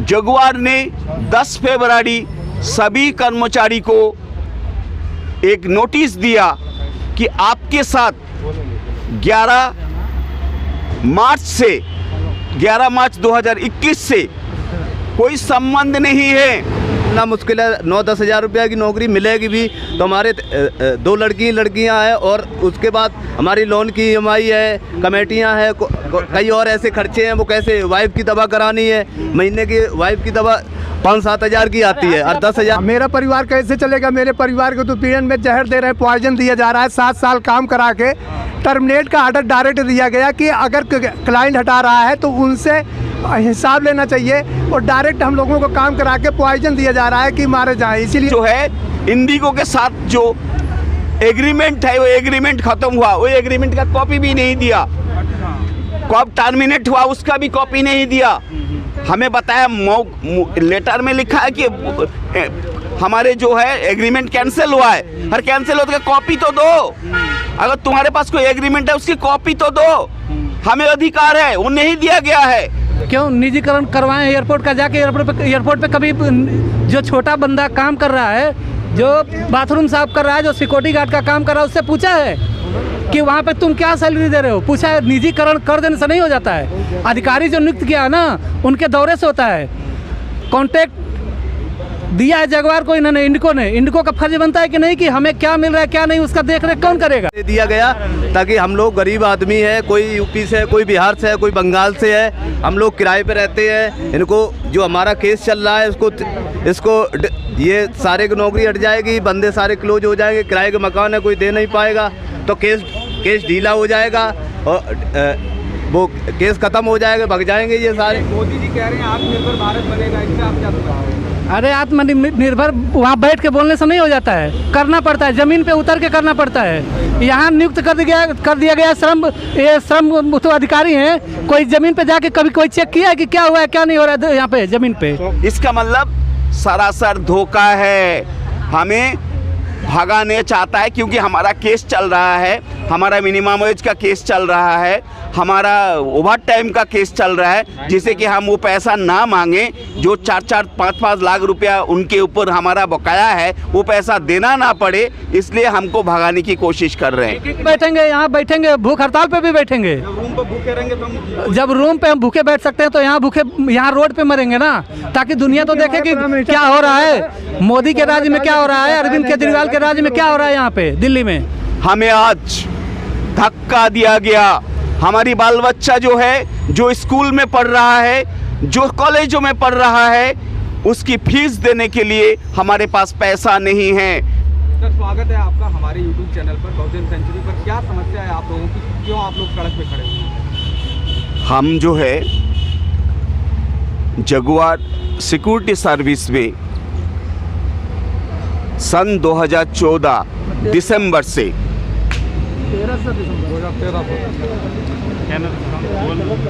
Jaguar ने 10 फरवरी सभी कर्मचारी को एक नोटिस दिया कि आपके साथ 11 मार्च 2021 से कोई संबंध नहीं है। ना मुश्किल है, 9-10 हज़ार रुपया की नौकरी मिलेगी भी तो हमारे 2 लड़कियां हैं और उसके बाद हमारी लोन की EMI है, कमेटियां हैं, कई और ऐसे खर्चे हैं। वो कैसे वाइफ की दवा करानी है, महीने की वाइफ की दवा 5-7 हज़ार की आती है और 10 हज़ार। मेरा परिवार कैसे चलेगा? मेरे परिवार को तो पीएन में जहर दे रहे हैं, पॉइजन दिया जा रहा है। 7 साल काम करा के टर्मिनेट का ऑर्डर डायरेक्ट दिया गया कि अगर क्लाइंट हटा रहा है तो उनसे हिसाब लेना चाहिए और डायरेक्ट हम लोगों को काम करा के पॉइजन दिया जा रहा है कि मारे जाए। इसीलिए जो है इंडिगो के साथ जो एग्रीमेंट है वो एग्रीमेंट खत्म हुआ, वो एग्रीमेंट का कॉपी भी नहीं दिया। कब टर्मिनेट हुआ उसका भी कॉपी नहीं दिया। हमें बताया लेटर में लिखा है कि हमारे जो है एग्रीमेंट कैंसिल हुआ है। हर कैंसिल होने का कॉपी तो दो। अगर तुम्हारे पास कोई एग्रीमेंट है उसकी कॉपी तो दो। हमें अधिकार है, वो नहीं दिया गया है। क्यों निजीकरण करवाएं एयरपोर्ट का? जाके एयरपोर्ट पे कभी जो छोटा बंदा काम कर रहा है, जो बाथरूम साफ कर रहा है, जो सिक्योरिटी गार्ड का काम कर रहा है, उससे पूछा है कि वहाँ पे तुम क्या सैलरी दे रहे हो? पूछा है? निजीकरण कर देने से नहीं हो जाता है। अधिकारी जो नियुक्त किया है ना, उनके दौरे से होता है। कॉन्ट्रैक्ट दिया है जगुआर को इन्होंने, इंडिको का फर्ज बनता है कि नहीं कि हमें क्या मिल रहा है क्या नहीं, उसका देख रेख कौन करेगा? दिया गया ताकि हम लोग गरीब आदमी है, कोई यूपी से है, कोई बिहार से है, कोई बंगाल से है, हम लोग किराए पे रहते हैं। इनको जो हमारा केस चल रहा है इसको ये सारे की नौकरी हट जाएगी, बंदे सारे क्लोज हो जाएंगे, किराए के मकान है कोई दे नहीं पाएगा तो केस ढीला हो जाएगा और वो केस खत्म हो जाएगा, भग जाएंगे ये सारे। मोदी जी कह रहे हैं आत्मनिर्भर भारत बनेगा, इससे आप क्या बताओगे? अरे आत्मनिर्भर वहाँ बैठ के बोलने से नहीं हो जाता है, करना पड़ता है, जमीन पे उतर के करना पड़ता है। यहाँ नियुक्त कर दिया गया श्रम तो अधिकारी हैं, कोई जमीन पे जाके कभी कोई चेक किया है कि क्या हुआ है क्या नहीं हो रहा है यहाँ पे जमीन पे? इसका मतलब सरासर धोखा है। हमें भगाने चाहता है क्योंकि हमारा केस चल रहा है, हमारा मिनिमम वेज का केस चल रहा है, हमारा ओवर टाइम का केस चल रहा है, जिससे कि हम वो पैसा ना मांगे जो 4-4, 5-5 लाख रुपया उनके ऊपर हमारा बकाया है, वो पैसा देना ना पड़े, इसलिए हमको भगाने की कोशिश कर रहे हैं। बैठेंगे यहाँ, बैठेंगे भूख हड़ताल पे भी बैठेंगे। रूम पे भूखे रहेंगे तो जब रूम पे हम भूखे बैठ सकते हैं तो यहाँ रोड पे मरेंगे ना, ताकि दुनिया तो देखे कि क्या हो रहा है, मोदी के राज्य में क्या हो रहा है, अरविंद केजरीवाल के राज्य में क्या हो रहा है यहाँ पे दिल्ली में। हमें आज धक्का दिया गया। हमारी बाल बच्चा जो है, जो स्कूल में पढ़ रहा है, जो कॉलेजों में पढ़ रहा है, उसकी फीस देने के लिए हमारे पास पैसा नहीं है। सर, स्वागत है आपका हमारे YouTube चैनल पर बहुजन सेंचुरी पर। क्या समस्या है आप लोगों की, क्यों आप लोग सड़क पे खड़े हैं? हम जो है जगुआर सिक्योरिटी सर्विस में सन 2014 दिसंबर से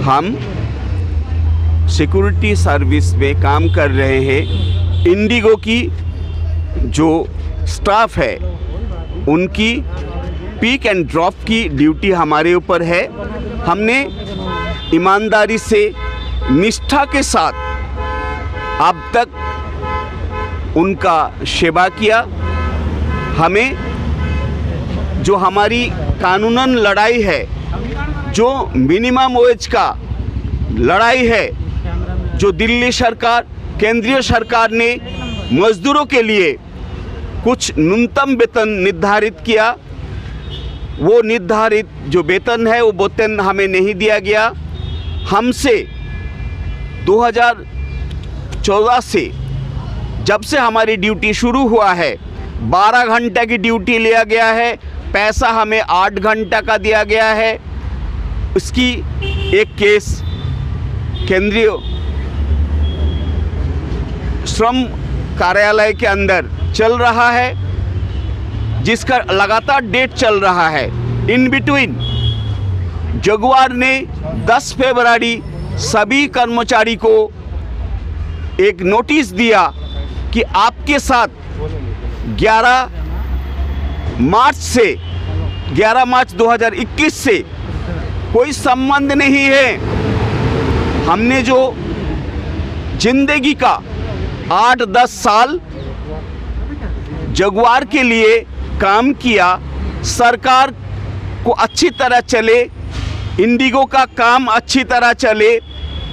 हम सिक्योरिटी सर्विस में काम कर रहे हैं। इंडिगो की जो स्टाफ है उनकी पिक एंड ड्रॉप की ड्यूटी हमारे ऊपर है। हमने ईमानदारी से, निष्ठा के साथ अब तक उनका सेवा किया। हमें जो हमारी कानूनन लड़ाई है, जो मिनिमम वेज का लड़ाई है, जो दिल्ली सरकार, केंद्रीय सरकार ने मजदूरों के लिए कुछ न्यूनतम वेतन निर्धारित किया, वो निर्धारित जो वेतन है वो वेतन हमें नहीं दिया गया। हमसे 2014 से जब से हमारी ड्यूटी शुरू हुआ है 12 घंटे की ड्यूटी लिया गया है, पैसा हमें 8 घंटा का दिया गया है। उसकी एक केस केंद्रीय श्रम कार्यालय के अंदर चल रहा है, जिसका लगातार डेट चल रहा है। इन बिटवीन जगुआर ने 10 फरवरी सभी कर्मचारी को एक नोटिस दिया कि आपके साथ 11 मार्च 2021 से कोई संबंध नहीं है। हमने जो जिंदगी का 8-10 साल जगुआर के लिए काम किया, सरकार को अच्छी तरह चले, इंडिगो का काम अच्छी तरह चले,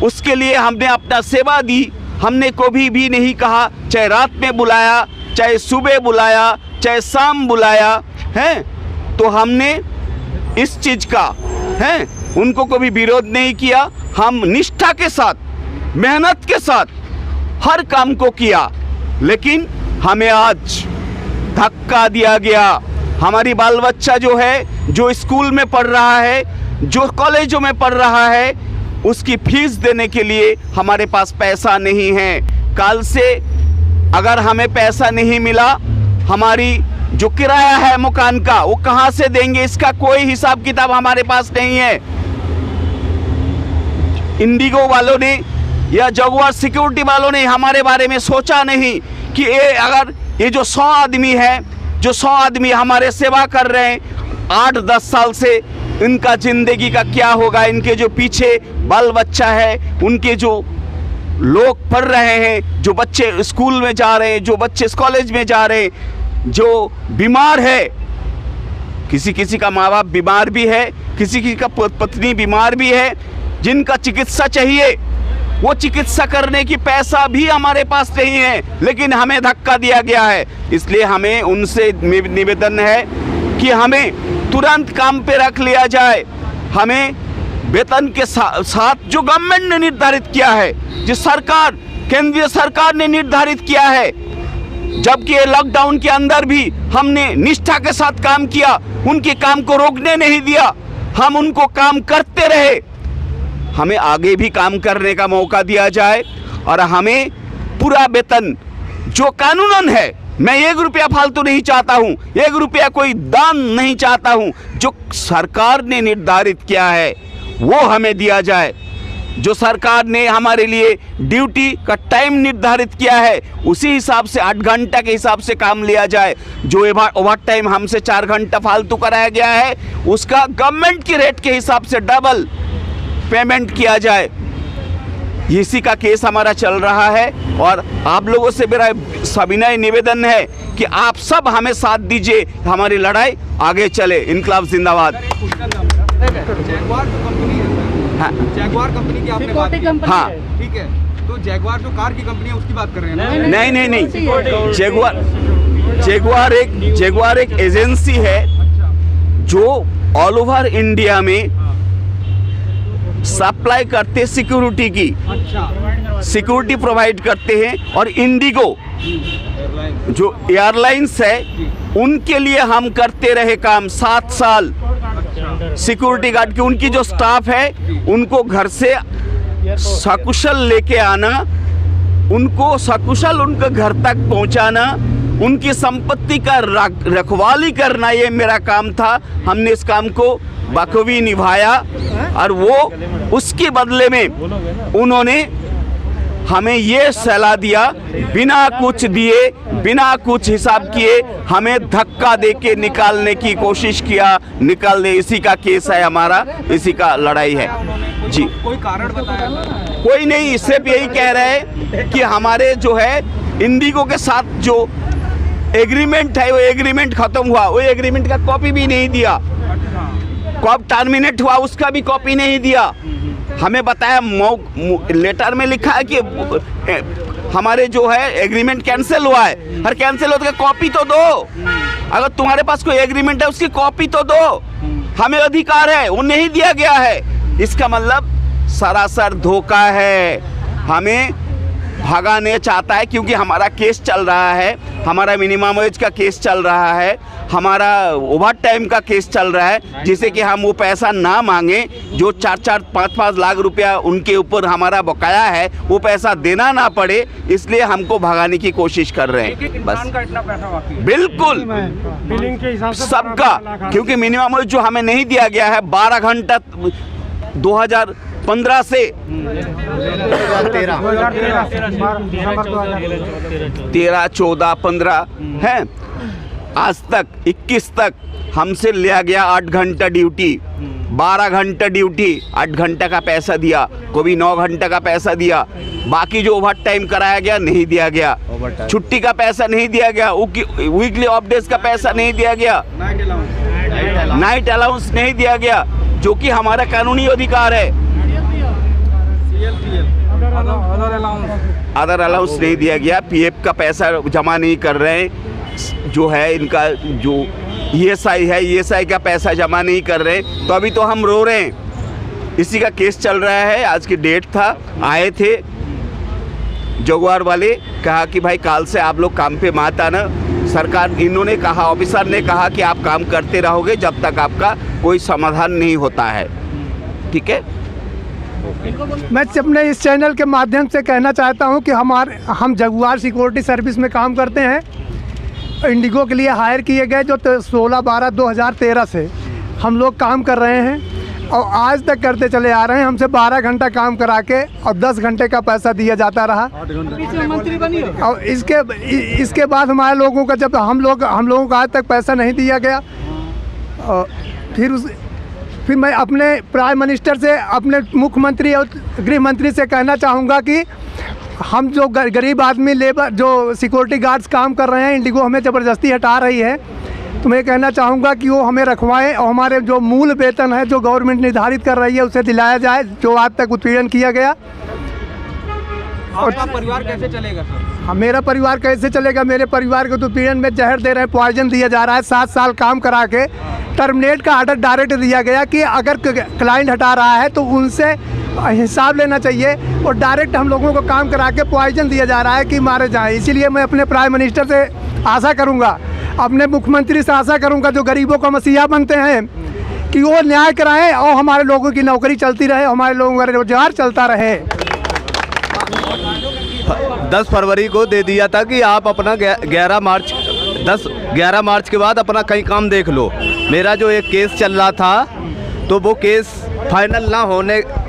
उसके लिए हमने अपना सेवा दी। हमने कभी भी नहीं कहा, चाहे रात में बुलाया, चाहे सुबह बुलाया, चाहे शाम बुलाया है, तो हमने इस चीज़ का है उनको कभी विरोध नहीं किया। हम निष्ठा के साथ, मेहनत के साथ हर काम को किया, लेकिन हमें आज धक्का दिया गया। हमारी बाल बच्चा जो है, जो स्कूल में पढ़ रहा है, जो कॉलेजों में पढ़ रहा है, उसकी फीस देने के लिए हमारे पास पैसा नहीं है। कल से अगर हमें पैसा नहीं मिला, हमारी जो किराया है मकान का, वो कहाँ से देंगे, इसका कोई हिसाब किताब हमारे पास नहीं है। इंडिगो वालों ने या जगुआर सिक्योरिटी वालों ने हमारे बारे में सोचा नहीं कि अगर ये जो 100 आदमी है, जो 100 आदमी हमारे सेवा कर रहे हैं 8-10 साल से, इनका ज़िंदगी का क्या होगा। इनके जो पीछे बाल बच्चा है, उनके जो लोग पढ़ रहे हैं, जो बच्चे स्कूल में जा रहे हैं, जो बच्चे कॉलेज में जा रहे हैं, जो बीमार है, किसी किसी का माँ बाप बीमार भी है, किसी किसी का पत्नी बीमार भी है, जिनका चिकित्सा चाहिए, वो चिकित्सा करने की पैसा भी हमारे पास नहीं है, लेकिन हमें धक्का दिया गया है। इसलिए हमें उनसे निवेदन है कि हमें तुरंत काम पे रख लिया जाए। हमें वेतन के साथ जो गवर्नमेंट ने निर्धारित किया है, जो सरकार, केंद्रीय सरकार ने निर्धारित किया है, जबकि लॉकडाउन के अंदर भी हमने निष्ठा के साथ काम किया, उनके काम को रोकने नहीं दिया, हम उनको काम करते रहे। हमें आगे भी काम करने का मौका दिया जाए और हमें पूरा वेतन जो कानूनन है, मैं 1 रुपया फालतू नहीं चाहता हूँ, 1 रुपया कोई दान नहीं चाहता हूँ, जो सरकार ने निर्धारित किया है वो हमें दिया जाए। जो सरकार ने हमारे लिए ड्यूटी का टाइम निर्धारित किया है, उसी हिसाब से 8 घंटा के हिसाब से काम लिया जाए। जो ओवर टाइम हमसे 4 घंटा फालतू कराया गया है, उसका गवर्नमेंट की रेट के हिसाब से डबल पेमेंट किया जाए। इसी का केस हमारा चल रहा है और आप लोगों से मेरा सविनय निवेदन है कि आप सब हमें साथ दीजिए, हमारी लड़ाई आगे चले। इनकलाब जिंदाबाद। जगुआर जो कंपनी है, हाँ, जगुआर कंपनी की आपने बात की, हाँ, ठीक है, तो जगुआर जो कार की कंपनी है उसकी बात कर रहे हैं ना? नहीं, जगुआर एक एजेंसी है जो ऑल ओवर इंडिया में सप्लाई करते सिक्योरिटी की, सिक्योरिटी प्रोवाइड करते हैं। और इंडिगो जो एयरलाइंस है, उनके लिए हम करते रहे काम 7 साल। सिक्योरिटी गार्ड की उनकी जो स्टाफ है, उनको घर से सकुशल लेके आना, उनको सकुशल उनके घर तक पहुंचाना, उनकी संपत्ति का रखवाली करना, ये मेरा काम था। हमने इस काम को बखूबी निभाया और वो उसके बदले में उन्होंने हमें ये सलाह दिया, बिना कुछ दिए, बिना कुछ हिसाब किए हमें धक्का देके निकालने की कोशिश किया, निकालने। इसी का केस है हमारा, इसी का लड़ाई है जी। कोई कारण बताया? कोई नहीं, सिर्फ यही कह रहे हैं कि हमारे जो है इंडिगो के साथ जो एग्रीमेंट है, वो एग्रीमेंट खत्म हुआ, वो एग्रीमेंट का कॉपी भी नहीं दिया। कब टर्मिनेट हुआ उसका भी कॉपी नहीं दिया। हमें बताया लेटर में लिखा है कि हमारे जो है एग्रीमेंट कैंसिल हुआ है। हर कैंसिल हो तो कॉपी तो दो, अगर तुम्हारे पास कोई एग्रीमेंट है उसकी कॉपी तो दो, हमें अधिकार है, वो नहीं दिया गया है। इसका मतलब सरासर धोखा है, हमें भगाने चाहता है, क्योंकि हमारा केस चल रहा है, हमारा मिनिमम वेज का केस चल रहा है, हमारा ओवर टाइम का केस चल रहा है, जिससे कि हम वो पैसा ना मांगे, जो 4-4, 5-5 लाख रुपया उनके ऊपर हमारा बकाया है, वो पैसा देना ना पड़े, इसलिए हमको भगाने की कोशिश कर रहे हैं। बस इतना पैसा बाकी बिल्कुल बिलिंग के हिसाब से सबका, क्योंकि मिनिमम वेज जो हमें नहीं दिया गया है 12 घंटा 2015 से 13, 14, 15 है, आज तक 21 तक हमसे लिया गया 8 घंटा ड्यूटी। 12 घंटा ड्यूटी 8 घंटा का पैसा दिया, कभी 9 घंटा का पैसा दिया, बाकी जो ओवर टाइम कराया गया नहीं दिया गया, छुट्टी का पैसा नहीं दिया गया, वीकली ऑफ डेज का पैसा नहीं दिया गया, नाइट अलाउंस नहीं दिया गया, जो कि हमारा कानूनी अधिकार है। अदर अलाउंस नहीं दिया गया, पीएफ का पैसा जमा नहीं कर रहे हैं, जो है इनका जो ईएसआई है, ईएसआई का पैसा जमा नहीं कर रहे, तो अभी तो हम रो रहे हैं। इसी का केस चल रहा है। आज की डेट था, आए थे जगुआर वाले, कहा कि भाई काल से आप लोग काम पे मत आना। सरकार, इन्होंने कहा, ऑफिसर ने कहा कि आप काम करते रहोगे जब तक आपका कोई समाधान नहीं होता है। ठीक है। मैं अपने इस चैनल के माध्यम से कहना चाहता हूं कि हम जगुआर सिक्योरिटी सर्विस में काम करते हैं। इंडिगो के लिए हायर किए गए, जो 16/12/2013 से हम लोग काम कर रहे हैं और आज तक करते चले आ रहे हैं। हमसे 12 घंटा काम करा के और 10 घंटे का पैसा दिया जाता रहा। और इसके बाद हमारे लोगों का, जब हम लोगों का आज तक पैसा नहीं दिया गया, और फिर मैं अपने प्राइम मिनिस्टर से, अपने मुख्यमंत्री और गृह मंत्री से कहना चाहूँगा कि हम जो गरीब आदमी, लेबर, जो सिक्योरिटी गार्ड्स काम कर रहे हैं, इंडिगो हमें ज़बरदस्ती हटा रही है, तो मैं कहना चाहूँगा कि वो हमें रखवाएं और हमारे जो मूल वेतन है जो गवर्नमेंट निर्धारित कर रही है उसे दिलाया जाए, जो आज तक उत्पीड़न किया गया। आपका परिवार कैसे चलेगा सर? मेरा परिवार कैसे चलेगा? मेरे परिवार को तो उत्पीड़न में जहर दे रहे हैं, पॉइजन दिया जा रहा है। 7 साल काम करा के टर्मिनेट का आर्डर डायरेक्ट दिया गया कि अगर क्लाइंट हटा रहा है तो उनसे हिसाब लेना चाहिए, और डायरेक्ट हम लोगों को काम करा के पॉइजन दिया जा रहा है कि मारे जाएं। इसीलिए मैं अपने प्राइम मिनिस्टर से आशा करूंगा, अपने मुख्यमंत्री से आशा करूंगा, जो गरीबों का मसीहा बनते हैं, कि वो न्याय कराएं और हमारे लोगों की नौकरी चलती रहे, हमारे लोगों का रोजगार चलता रहे। 10 फरवरी को दे दिया था कि आप अपना 11 मार्च के बाद अपना कहीं काम देख लो। मेरा जो एक केस चल रहा था, तो वो केस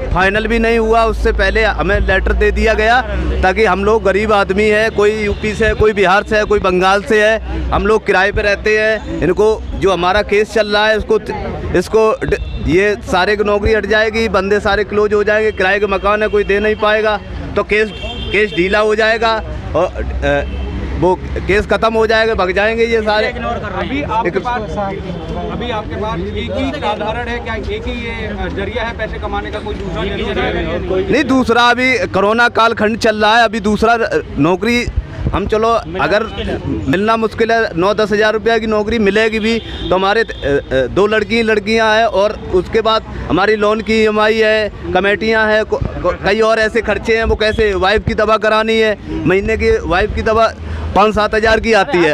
फाइनल भी नहीं हुआ, उससे पहले हमें लेटर दे दिया गया, ताकि हम लोग गरीब आदमी है, कोई यूपी से है, कोई बिहार से है, कोई बंगाल से है, हम लोग किराए पे रहते हैं। इनको जो हमारा केस चल रहा है इसको ये सारे की नौकरी हट जाएगी, बंदे सारे क्लोज हो जाएंगे, किराए के मकान है कोई दे नहीं पाएगा, तो केस ढीला हो जाएगा और वो केस खत्म हो जाएगा, भग जाएंगे ये सारे। अभी आपके पास एक ही साधारण है क्या? एक ही ये जरिया है पैसे कमाने का? कोई दूसरा जरिया नहीं, दूसरा अभी कोरोना काल खंड चल रहा है, अभी दूसरा नौकरी हम, चलो अगर मिलना मुश्किल है, 9-10 हज़ार रुपया की नौकरी मिलेगी भी, तो हमारे 2 लड़कियां हैं, और उसके बाद हमारी लोन की EMI है, कमेटियां हैं, कई और ऐसे खर्चे हैं। वो कैसे, वाइफ की दवा करानी है, महीने की वाइफ की दवा 5-7 हज़ार की आती है।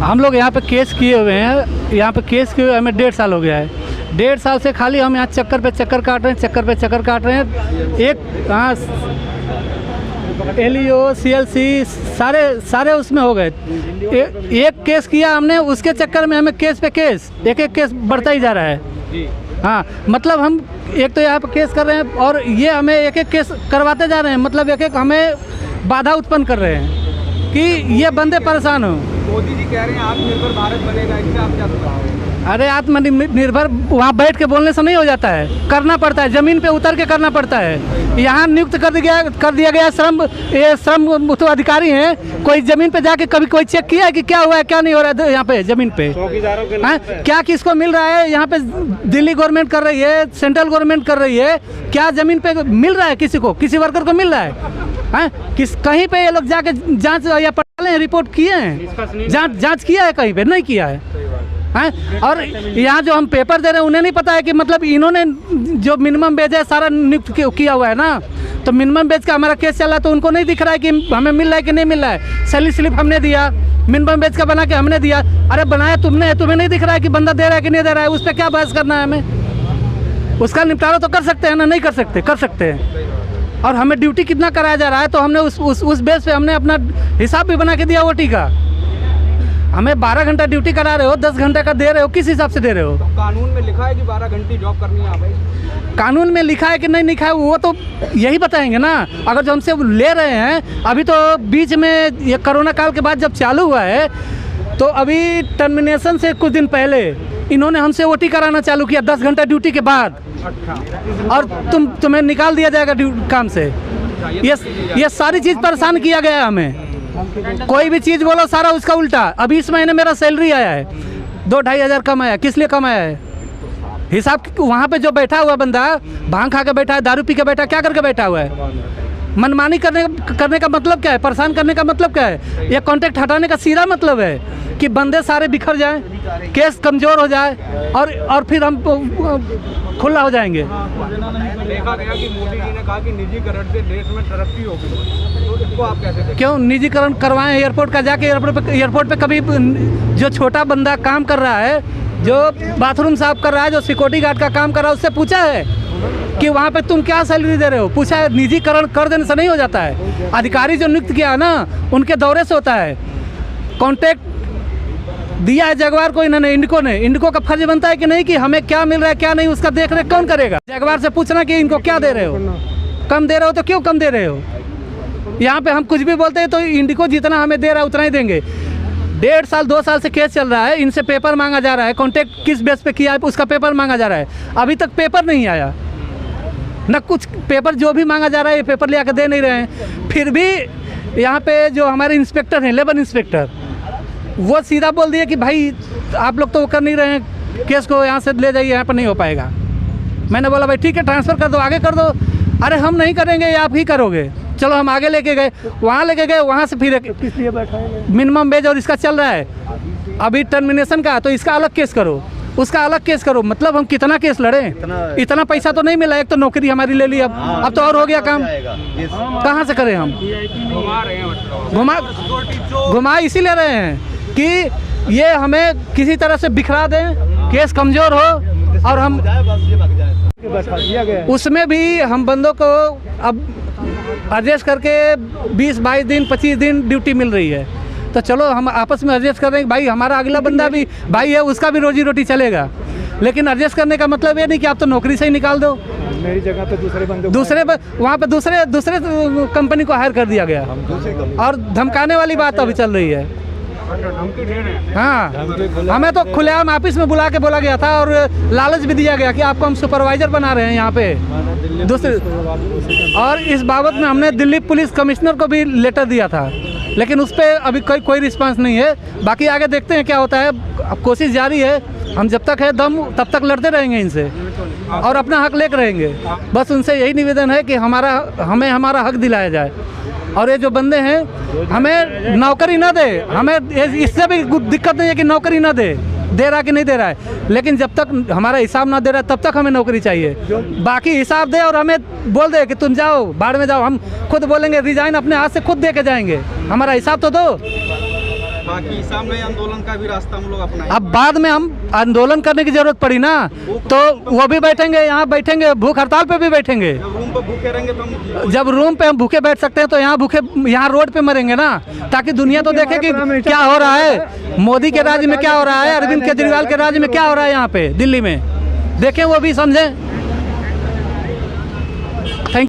हम लोग यहाँ पे केस किए हुए हैं, यहाँ पे केस किए हुए हमें 1.5 साल हो गया है। 1.5 साल से खाली हम यहाँ चक्कर पे चक्कर काट रहे हैं। एक LEO CLC सारे उसमें हो गए। एक केस किया हमने, उसके चक्कर में हमें केस पे केस, एक केस बढ़ता ही जा रहा है। हाँ, मतलब हम एक तो यहाँ पे केस कर रहे हैं और ये हमें एक केस करवाते जा रहे हैं, मतलब एक हमें बाधा उत्पन्न कर रहे हैं कि ये बंदे परेशान हो। मोदी जी कह रहे हैं आत्मनिर्भर भारत बनेगा, इससे आप क्या बताओगे? अरे आत्मनिर्भर वहाँ बैठ के बोलने से नहीं हो जाता है, करना पड़ता है, ज़मीन पे उतर के करना पड़ता है। यहाँ नियुक्त कर दिया गया श्रम तो अधिकारी हैं, कोई ज़मीन पे जाके कभी कोई चेक किया है कि क्या हुआ है क्या नहीं हो रहा है यहाँ पे ज़मीन पे? क्या किसको मिल रहा है? यहाँ पे दिल्ली गवर्नमेंट कर रही है, सेंट्रल गवर्नमेंट कर रही है, क्या ज़मीन पे मिल रहा है? किसी को, किसी वर्कर को मिल रहा है? कहीं पे ये लोग जाके जांच या पड़ताल रिपोर्ट किए हैं? जांच किया है? कहीं पे नहीं किया है। और यहाँ जो हम पेपर दे रहे हैं, उन्हें नहीं पता है कि मतलब इन्होंने जो मिनिमम वेज है सारा नियुक्त किया हुआ है ना, तो मिनिमम वेज का हमारा केस चला, तो उनको नहीं दिख रहा है कि हमें मिल रहा है कि नहीं मिल रहा है। सैलरी स्लिप हमने दिया, मिनिमम वेज का बना के हमने दिया, अरे बनाया तुमने, तुम्हें नहीं दिख रहा है कि बंदा दे रहा है कि नहीं दे रहा है? उस पर क्या बहस करना है हमें? उसका निपटारा तो कर सकते हैं ना? नहीं कर सकते? कर सकते हैं। और हमें ड्यूटी कितना कराया जा रहा है, तो हमने उस बेस पे हमने अपना हिसाब भी बना के दिया ओटी का। हमें 12 घंटा ड्यूटी करा रहे हो, 10 घंटे का दे रहे हो, किस हिसाब से दे रहे हो? तो कानून में लिखा है कि 12 घंटे जॉब करनी है भाई? कानून में लिखा है कि नहीं लिखा है वो तो यही बताएंगे ना। अगर जो हमसे ले रहे हैं, अभी तो बीच में ये कोरोना काल के बाद जब चालू हुआ है, तो अभी टर्मिनेशन से कुछ दिन पहले इन्होंने हमसे ओटी कराना चालू किया 10 घंटा ड्यूटी के बाद, और तुम्हें निकाल दिया जाएगा काम से। ये सारी चीज़ परेशान किया गया है हमें। कोई भी चीज़ बोलो सारा उसका उल्टा। अभी इस महीने मेरा सैलरी आया है 2-2.5 हज़ार कम आया। किस लिए कम आया है? हिसाब वहाँ पे जो बैठा हुआ बंदा भांग खा के बैठा है, दारू पी के बैठा है, क्या करके बैठा हुआ है? मनमानी करने का मतलब क्या है? परेशान करने का मतलब क्या है? ये कॉन्ट्रैक्ट हटाने का सीधा मतलब है कि बंदे सारे बिखर जाएं, केस कमज़ोर हो जाए और फिर हम खुला हो जाएंगे। देखा गया कि मोदी जी ने कहा कि निजीकरण से देश में तरक्की होगी, तो इसको आप कैसे देखते हैं? क्यों निजीकरण करवाएं? एयरपोर्ट का जाके एयरपोर्ट पे कभी जो छोटा बंदा काम कर रहा है, जो बाथरूम साफ कर रहा है, जो सिक्योरिटी गार्ड का काम कर रहा है, उससे पूछा है कि वहाँ पे तुम क्या सैलरी दे रहे हो? पूछा है? निजीकरण कर देने से नहीं हो जाता है। अधिकारी जो नियुक्त किया है ना, उनके दौरे से होता है। कॉन्ट्रैक्ट दिया है जगवार को इन्होंने, इंडिको का फर्ज बनता है कि नहीं कि हमें क्या मिल रहा है क्या नहीं, उसका देख रेख कौन करेगा? जगवार से पूछना कि इनको क्या दे रहे हो, कम दे रहे हो तो क्यों कम दे रहे हो? यहाँ पे हम कुछ भी बोलते हैं तो इंडिको जितना हमें दे रहा है उतना ही देंगे। 1.5 साल 2 साल से केस चल रहा है, इनसे पेपर मांगा जा रहा है, कॉन्ट्रैक्ट किस बेस पे किया है उसका पेपर मांगा जा रहा है। अभी तक पेपर नहीं आया, न कुछ पेपर जो भी मांगा जा रहा है ये पेपर ले आकर दे नहीं रहे हैं। फिर भी यहाँ पे जो हमारे इंस्पेक्टर हैं, लेबर इंस्पेक्टर, वो सीधा बोल दिए कि भाई आप लोग तो वो कर नहीं रहे हैं, केस को यहाँ से ले जाइए, यहाँ पर नहीं हो पाएगा। मैंने बोला भाई ठीक है ट्रांसफ़र कर दो, आगे कर दो। अरे हम नहीं करेंगे, ये आप ही करोगे। चलो हम आगे लेके गए, वहाँ लेके गए, वहाँ से फिर मिनिमम वेज और इसका चल रहा है अभी टर्मिनेशन का, तो इसका अलग केस करो, उसका अलग केस करो। मतलब हम कितना केस लड़ें? इतना पैसा तो नहीं मिला। एक तो नौकरी हमारी ले ली, अब तो और हो गया काम, कहाँ से करें हम? घुमा इसी ले रहे हैं कि ये हमें किसी तरह से बिखरा दें, केस कमज़ोर हो और हम उसमें भी हम बंदों को अब एडजस्ट करके 20-22 दिन 25 दिन ड्यूटी मिल रही है। तो चलो हम आपस में एडजस्ट कर रहे हैं भाई, हमारा अगला बंदा भी भाई है, उसका भी रोजी रोटी चलेगा। लेकिन एडजस्ट करने का मतलब ये नहीं कि आप तो नौकरी से ही निकाल दो। मेरी जगह पे वहाँ पे दूसरे कंपनी को हायर कर दिया गया और धमकाने वाली बात अभी चल रही है। हाँ, हमें तो खुलेआम ऑफिस में बुला के बोला गया था और लालच भी दिया गया कि आपको हम सुपरवाइजर बना रहे हैं यहाँ पे दूसरे। और इस बाबत में हमने दिल्ली पुलिस कमिश्नर को भी लेटर दिया था, लेकिन उस पर अभी कोई रिस्पांस नहीं है। बाकी आगे देखते हैं क्या होता है। अब कोशिश जारी है, हम जब तक है दम तब तक लड़ते रहेंगे इनसे और अपना हक लेकर रहेंगे। बस उनसे यही निवेदन है कि हमें हमारा हक दिलाया जाए। और ये जो बंदे हैं हमें नौकरी ना दे, हमें इससे भी दिक्कत नहीं है कि नौकरी ना दे रहा कि नहीं दे रहा है, लेकिन जब तक हमारा हिसाब ना दे रहा है तब तक हमें नौकरी चाहिए। बाकी हिसाब दे और हमें बोल दे कि तुम जाओ बाढ़ में जाओ, हम खुद बोलेंगे रिजाइन अपने हाथ से खुद दे के जाएंगे, हमारा हिसाब तो दो। बाकी हिसाब में आंदोलन का भी रास्ता हम लोग अपनाएंगे। अब बाद में हम आंदोलन करने की जरूरत पड़ी ना तो वो भी बैठेंगे, यहाँ बैठेंगे, भूख हड़ताल पे भी बैठेंगे। रूम पे भूखे रहेंगे तो हम जब रूम पे हम भूखे बैठ सकते हैं तो यहाँ रोड पे मरेंगे ना, ताकि दुनिया तो देखे कि क्या हो रहा है, मोदी के राज्य में क्या हो रहा है, अरविंद केजरीवाल के राज्य में क्या हो रहा है, यहाँ पे दिल्ली में देखें, वो भी समझें।